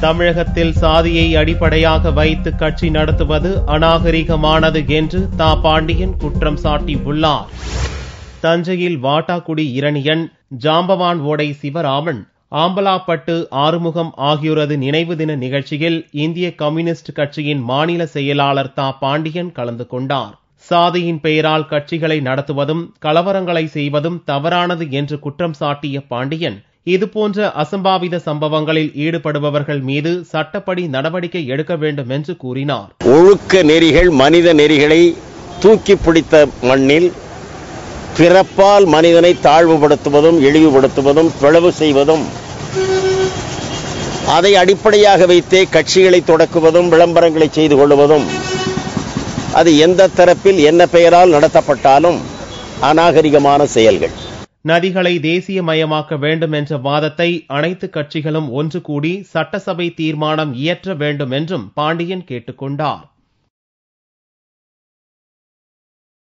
தமிழகத்தில் சாதியை அடிப்படையாக வைத்து கட்சி நடத்துவது அநாகரிகமானது என்று தா பாண்டியன் குற்றம் சாட்டியுள்ளார். தஞ்சையில் வாட்டாக்குடி இரணியன், ஜாம்பவான் ஓடை சிவராமன், ஆம்பலாப்பட்டு ஆறுமுகம் ஆகியோரது நினைவு தின நிகழ்ச்சியில் இந்திய கம்யூனிஸ்ட் கட்சியின் மாநில செயலாளர் தா பாண்டியன் கலந்து கொண்டார். சாதியின் பெயரால் கட்சிகளை நடத்துவதும் கலவரங்களை செய்வதும் தவறானது என்று குற்றம் சாட்டிய பாண்டியன், இதுபோன்ற அசம்பாவித சம்பவங்களில் ஈடுபடுபவர்கள் மீது சட்டப்படி நடவடிக்கை எடுக்க வேண்டும் என்று கூறினார். ஒழுக்க நெறிகள், மனித நெறிகளை தூக்கி பிடித்த மண்ணில் பிறப்பால் மனிதனை தாழ்வுபடுத்துவதும் இழிவுபடுத்துவதும் பிளவு செய்வதும், அதை அடிப்படையாக வைத்தே கட்சிகளை தொடக்குவதும் விளம்பரங்களை செய்து கொள்வதும், அது எந்த தரப்பில் என்ன பெயரால் நடத்தப்பட்டாலும் அநாகரிகமான செயல்கள். நதிகளை தேசியமயமாக்க வேண்டும் என்ற வாதத்தை அனைத்து கட்சிகளும் ஒன்று கூடி சட்டசபை தீர்மானம் இயற்ற வேண்டும் என்றும் பாண்டியன் கேட்டுக் கொண்டார்.